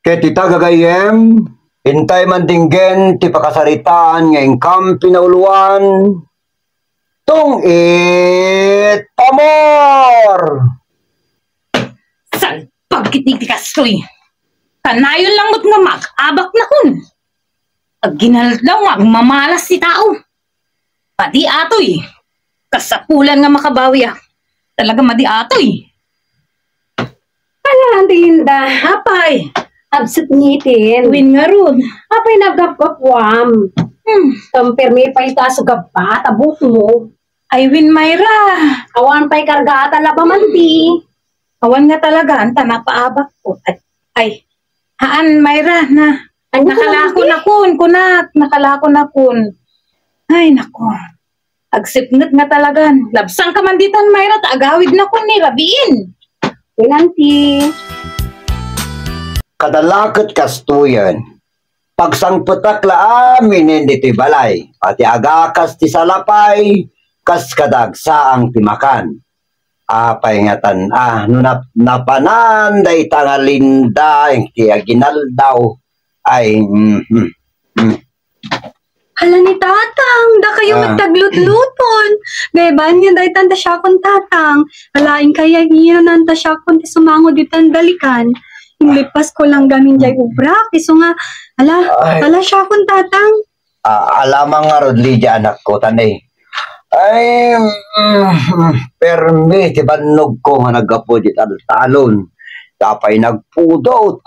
Kaya tita gagayem, hintay man dinggen, ti pakasaritaan nga ingkam pinauluan. Tung pamor! Salpag kitig kastoy. Kanayon lang mo't nga mag-abak na kun. Ag ginaldaw nga, mamalas si tao. Pati atoy. Kasapulan nga makabawi ah. Talaga madi atoy. Ala, Linda. Apay. Absent ngitin. Win nga ron. Apay nagkapapwam. Kampirmi pa ita sa gaba, tabuk mo. Ay, Win Myra. Awan pa'y karga talaba man di. Awan nga talaga, anta napaabak ko. Ay, haan Myra na. Nakalako na kun, kunat. Nakalako na kun. Ay, nako. Agsipngat nga talagan. Labsang ka man ditan, Myra. Taagawid na kun ni Rabiin. Winanti. Kadalakot kastuyan. Pagsangputak la amin hindi ti balay. Pati agakas ti salapay. Kas kadagsa ang timakan. Apay nga napanan day tangalinda kaya ginaldaw ay Hala ni tatang, da kayo magtaglut-luton. Beban niya day tanda siya kong tatang. Halain kaya niya nanta siya kong ti sumango di tandalikan. Inglipas ko lang gamin jay ubrak. Iso nga, hala siya kong tatang. Alamang nga rod Lydia anak ko tanay. Ay, permi, tibanog ko nga nagapo di talon. Tapay nagpudot.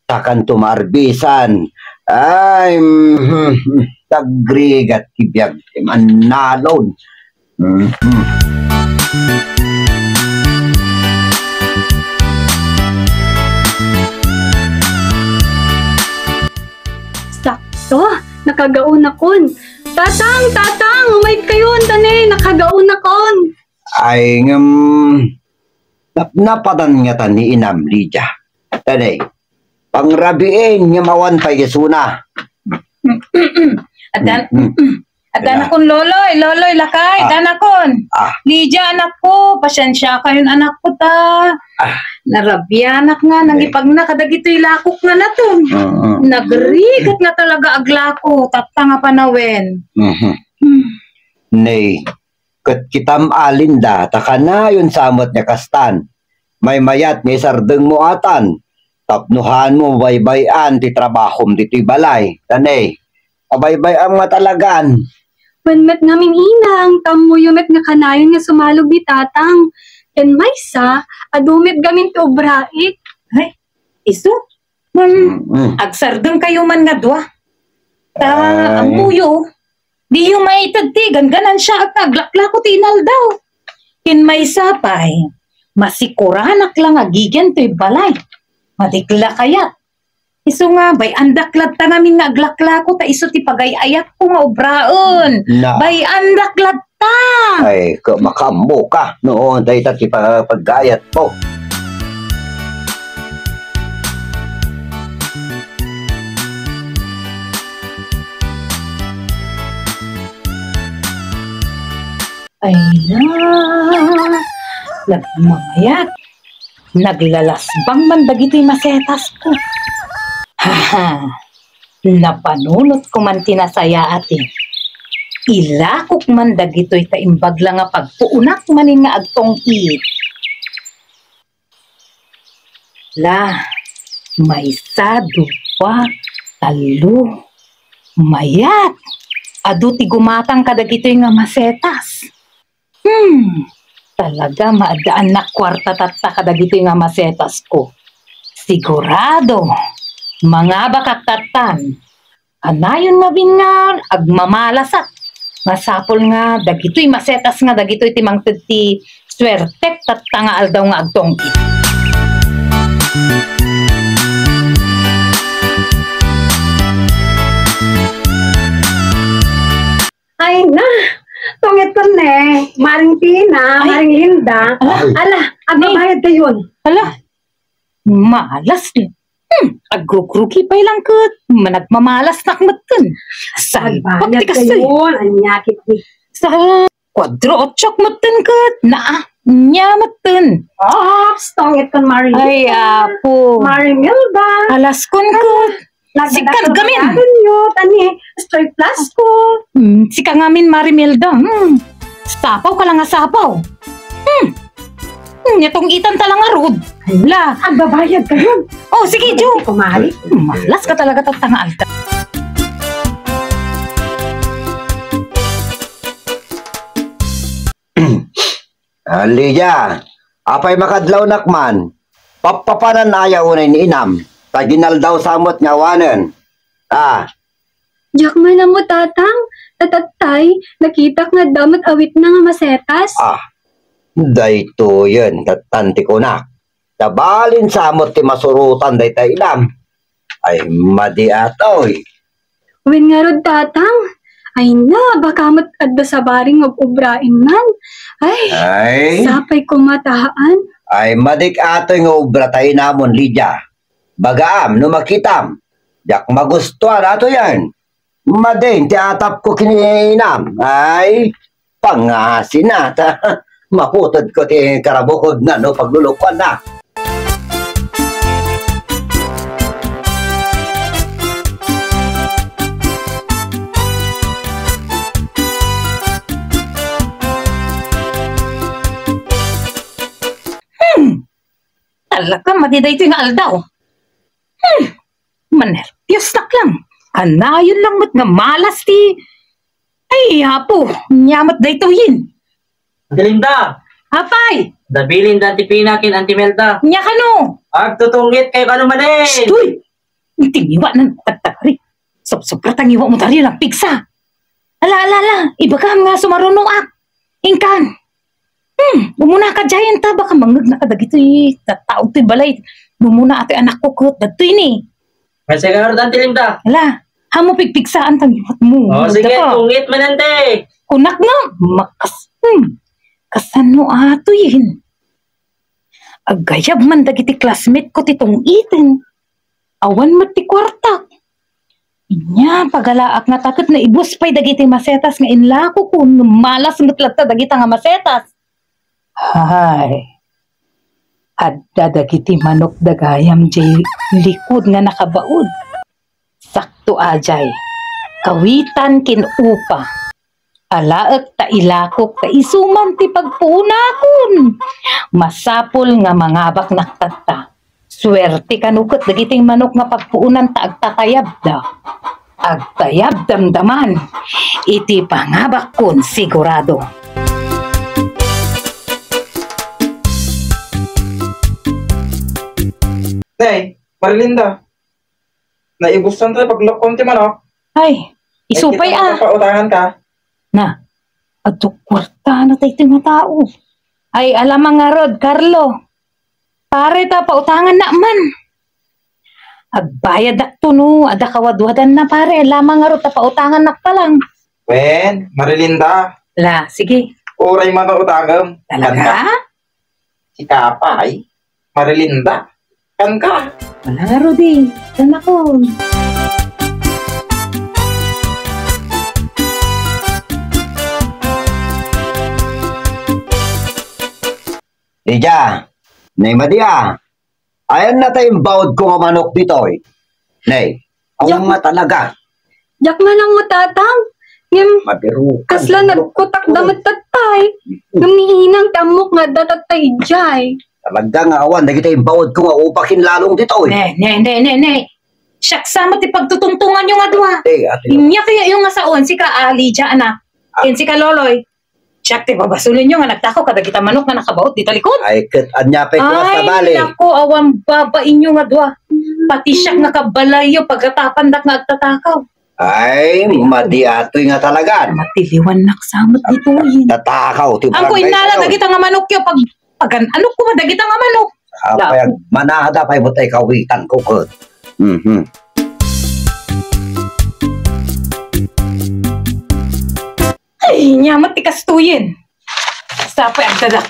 Takan tumarbisan. Ay, tagrigat tibiyag manalon. Sakto, nakagaon akon. Tatang, umay kayo, tane, nakagaon akon. Ay, napatan nga tan ni Inam Lydia. Tanay, pangrabiin nga mawan pa yasuna. Adan akon loloy lakay, adan akon. Lydia anak ko, pasyensya kayon anak ko ta. Narabyanak nga, nangipag na kadagito'y lakok nga na to. Nagrigat nga talaga aglako, tapta nga panawen. Nay, kat kitam alinda, taka na yun samot niya kastan. May mayat ni sardeng mo atan. Tapnuhan mo, baybayan, ti trabahom, dito'y balay. Tanay, abaybayan nga talagan. Panmet namin inang, tamo yumet nga kanayon nga sumalog ni tatang. Ken maysa, adumit gamin ti obraik. Ay, iso? Agsardeng kayo man nga dwa. Ang puyo, di yung may tagtigan, ganan siya at naglaklako tinal daw. Ken maysa pa'y, masikuranak lang agigyan to'y balay. Madikla kayat. Iso nga, bay andaklad ta ngamin nga aglaklako ta iso ti pagayayat ko nga obraon. Bay andaklad ta. Ay, makambo ka noon tayo ti paggayat po. Ay na, nagmamayat. Naglalasbang man dagito'y masetas ko. Haha, napanunot ko man tinasaya ati. Ilakok man dagito'y taimbag lang nga pagpuunak manin nga agtong it. La, may dua, talo, mayat. Adu ti gumatang kadagito'y nga masetas. Talaga maadaan na kwarta tatta kadagito'y nga masetas ko. Sigurado, mga bakatatan, anayon nga bingan, agmamalasat. Masapol nga, dagito'y masetas nga, dagito'y timang ti swertek tatta nga aldaw nga agtongkit. Ay na, tungit ko ne, Maring Tina, Maring Linda. Ala, agbabayad kayon. Ala, malas din. Agrukruki pa ilang kat. Managmamalas na kmatan. Saan agbayad kayon, anyakit ni. Sa kwadro-otsyok matan kat. Nyamatan. Stongit kan Marilyn. Ay, apo. Marimilda. Alas kun ko. Sikat gamin. Tani, straight plus ko. Sika ngamin Marimelda. Sapaw ka lang nga sapaw. Itong itan talang arod. Hala. Ang babayad kayo. Oh, sige, Jo. Hindi ko mahali. Malas ka talaga tatanga alta. Lydia, apay makadlaw nakman. Papapanan ayaw unay ni inam. Taginal daw samot nga wanen. Diyak man na mo tatang. Tatatay, nakita nga damat awit na nga masetas. Dayto yun, tatanti ko na. Tabalin samot ti masurutan day ta inam. Ay, madi atoy. Wen nga rod tatang. Ay na, baka mat adda sa baring of ubrain man. Ay, Sapay kumataan. ay madik atoy nga obra tayo namon, Lydia. Bagaam, no makitam. Yak magustuhan ato yan. Mading, ti atap ko kininam. Ay, pangasin na. Maputod ko ti karabukod na, no, paglulukuan na. Talaga, madiday ito yung aldaw. Manerpiyos lang. Kanayon lang mat nga malas ti. Ay, hapo. Nyamat day ito yin. Antilinda, Apay, dabilin dan tipinakin Antimelda. nya ka no. Agtutungit kayo ano manin. Stoy! Tingiwa na tagtagari. Sobra tangiwa mo tari lang pigsa. Ala. Iba ka nga sumaruno ak. Ingkan. Umuna ka dyan ta. Baka mangag na kadagito eh. Tataog to'y balay. Mumuna ato'y anak ko kot. Dato'y ni. May sigaw Antilinda. Ala, hamo pigpigsaan tangiwat mo. O sige, tungit manante. Kunak nga. Kasano ato yun? Agayab man dagiti classmate ko titong itin. Awan mat ti kwartak. Inya, pagalaak nga takot na ibus pa'y dagiti masetas nga inlako ko. Malas mutlata dagita nga masetas. Hay. Adda dagiti manok dagayam jay likod nga nakabaod. Sakto ajay. Kawitan kinupa. Alaek ta ilakok ta isuman ti pagpunakon. Masapol nga mangabak naktata. Swerte kanukot dagiting manok nga pagpuunan ta agtatayab da. Agtayab damdaman. Iti pangabak kon sigurado. Nay, Marilinda. Naibusan tayo paglakon ti manok. Ay, isupay Pautangan ka. Na, ato kwarta na tayo nga tao. Ay, alam nga rod, Carlo. Pare ta, pautangan na man. Agbayad akto no, ada kawadwadan na pare. Lamang nga rod, ta pautangan na pa lang. Wen, Marilinda. La, sige. Uray man ang utangam. Talaga? Si Kapay. Marilinda. Kan ka. Wala nga rod eh. Saan ako? Lydia, nay madia. Ayan na tayong bawod ko nga manok dito eh. Nay, ang nga talaga. Diyak man lang mo tatang. Ngem, Mabiro. kasla nagkutak damat tatay. Gumihinang tamok nga datatay jay. Talaga nga awan, nagita yung bawod ko nga upakin lalong dito eh. Ne. Siyak sama ti pagtutungtungan yung adwa. Ate. Inya kaya yung nga saon, si ka Ali dyan na. Ken si ka Loloy. Siyak ti babasulin nyo nga nagtako kada kita manok nga nakabaot di talikod. Ay, anyapay ko at tabali. Ay, nako, awang babain nyo nga dwa. Pati siyak nga kabalayo pagkatapandak nga agtatakaw. Ay, madiatoy nga talaga. Matiliwan naksamot dito yun. Tatakaw. Ang ko inala dagita nga manok yo pag ano ko dagita nga manok. Apay, manada pa'y butay kawitan ko ko. Ay, nyamat ikastuyin. Sapay ang dadak.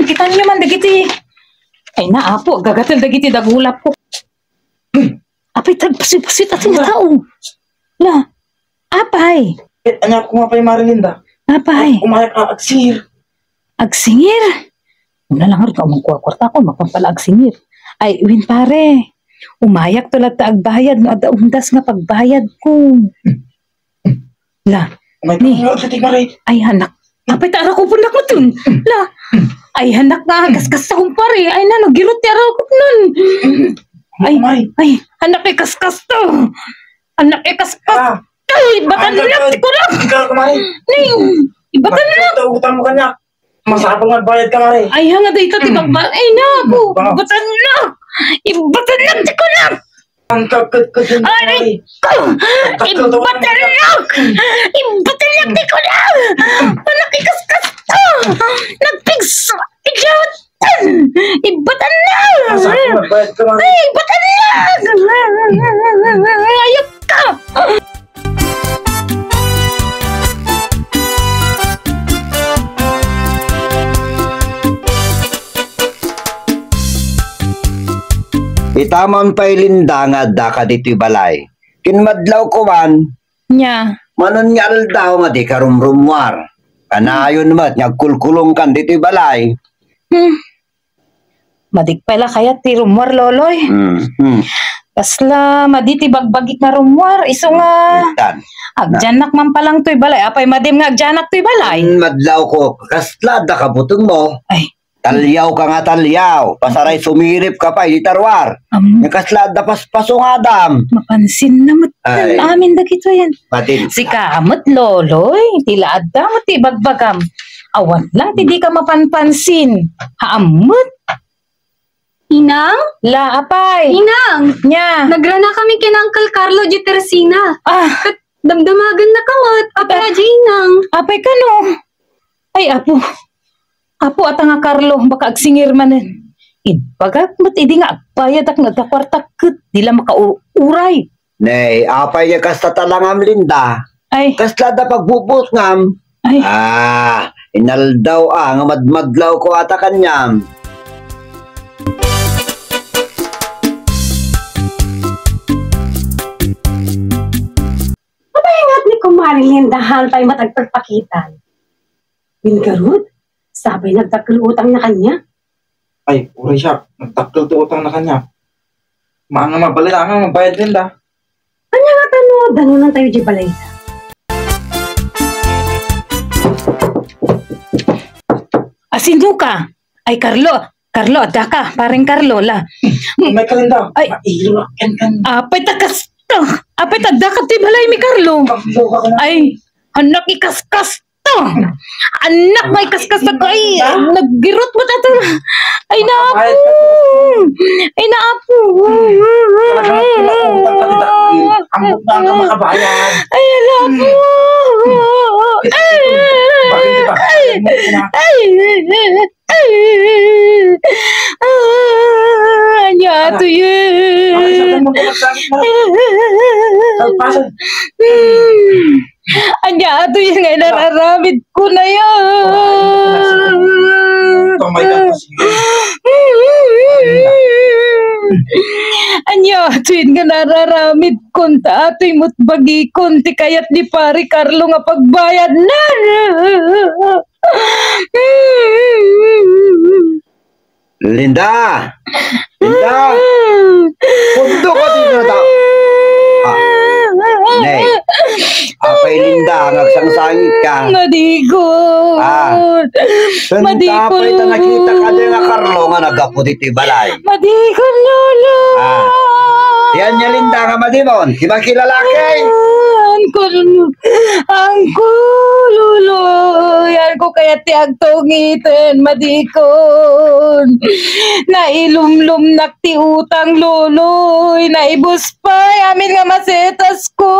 Kita niyo man dagiti. Ay naapo, gagatal dagiti dagulap ko. Apay, tagpasit-pasit at nga tao. La, apay. Anak ko nga pa yung Marilinda. Apay. Umayak ka, agsir. Agsingir. Una lang rin ka kwarta ko, mapampalag singir. Ay, win pare. Umayak tulad ta agbayad no ada undas nga pagbayad ko. La, May Ni. pangalaw sa tigmaray. ay hanak. Apay tara ko punak mo tun. La, ay hanak nga kaskas sa kumpare. Ay na, nagirot tara ko nun. Ay, May. ay, anak ay kaskas to. Anak ay kaskas. Ah, Ay, batan ang na, ko lang. ikaw kamari. Ning, ibatan na. Utang mo kanya. Masarap ang magbayad kamari. Ay, hanga day ito, tibag ba? Ay, naku, Baka- ibatan na. Ibatan na, di ko na. Ang kakit-kakit Ay, ko. Ibatan na. Ibatan na, di ko na. Anak ay kaskas to. Nagpigsa. Idiyotan. Ibatan na. Masarap ang magbayad kamari. Ay, ibatan na. Ayok ka. Itamon pa'y linda nga da ka dito'y balay. Kinmadlaw ko man, Nya. manon nga aldaw nga di karumrumwar. Kanayon mat, nga kulkulong kan dito'y balay. Madig pala kaya ti rumwar loloy. Kasla maditi bagbagik nga rumwar. Iso nga Tan. agjanak man palang to'y balay. Apay madim nga agjanak to'y balay. Madlaw ko, kasla da ka butong mo. Ay, Talyaw ka nga talyaw. Pasaray sumirip ka pa, itarwar. Nga kasla da paspasong adam. mapansin na Ay. amin dagito yan. Matin. Si kamot loloy. Tila adda mo ti bagbagam. Awan lang ti di ka mapanpansin. Haamot. Inang? La apay. Inang! Nya. Nagrana kami kina Uncle Carlo G. Teresina. Ah, Damdamagan na kamot. Apay aja inang. apay ka no. Ay, apo. Apo at nga Carlo, baka agsingir manen. Ibagak, ba't hindi nga agbayad ak nagkakwarta kat, di lang makauray. Nay, apay niya kasta talangam linda. Ay, Kasla da pagbubot ngam. ay, Inaldaw nga madmadlaw ko ata kanyam. Ingat ni Kumari Lindahan tayo matagpagpakitan. Bingarud, sabay nagtakulutang na kanya. Ay, uray siya. Nagtakil to utang na kanya. Maanga mabalita nga magbayad linda. Kanya nga tanong, danunan tayo di balayta. asino ka? Ay, Carlo, adda ka, parang Carlo, la. May kalinda. Ay. Mailok kan. Apay takas, apay tadda ka ti balay mi Carlo. Pakbo ka na. Ay, anak ikaskas to. Anak may kaskas ako. Ay, naggirot mo tato. Ay, naapo. Ay, naapo. Ambot na ang makabayan. Ay, naapo. Ay, Bakit di ba? ay, anya to yun. Bakit sa mo magsakit mo? Pagpasan. Anya to yun nga nararamid ko na yan. Tumay ka po sige. Anya to yun nga nararamid kon ta ato'y mutbagi kon ti kayat ni pari Carlo nga pagbayad na. Linda! Linda! Punto ko dito na tao. Nay, apay Linda, nagsangsangit ka. Madigod. Santa apay ta nakita ka din nga Carlo nga nagapo dito balay. Madigod, lolo. Yan niya Linda nga madimon, di ba kilalaki? Angkol, lolo. Yan ko kaya ti agtungiten, madikon. Nailumlum nakti utang, lolo. Naibus pa, amin nga masetas ko.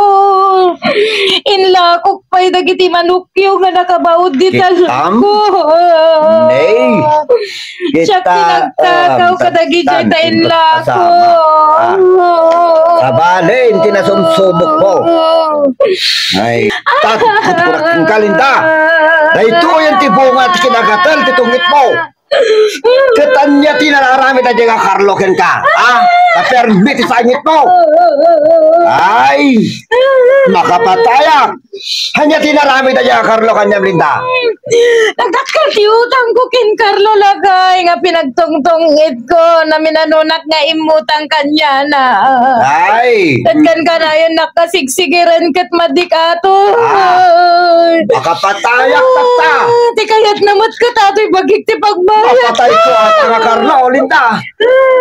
Inlakok pa'y dagiti manukyo nga nakabaod di Kitam? ko. Nay, Siya pinagtakaw kadagi dyan ta inlako. Sabali, hindi na sumsubok mo. Ay, takot ko kang kalinda. Na ito yung tibunga at kinagatal, titungit mo. Katanya tinararami na dyan ang Carlo ken ka. Kapermit sa ingit mo. Ay, makapatayak. Hanya tinarami na niya, Carlo, kanyang Linda. Nagdakal ti utang ko kin Carlo lagay nga pinagtungtungit ko na minanunak nga imutang kanya na. Ay, Tagkan ka na yun nakasiksigiran kat madikato. makapatayak tata. Ti kayat namot ka tato'y bagik ti pagbayad. Mapatay ko ata nga, Carlo, Linda.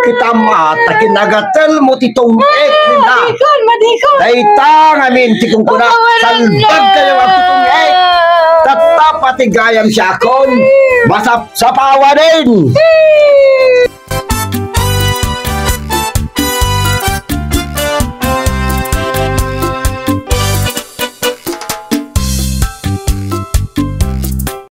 Kita mata kinagatel mo titungit, Linda. Madikon. Daita ngamin, tikong ko na, salbag kayo ang titungit. Tatapati gayam siya kon, masap sa pawa din.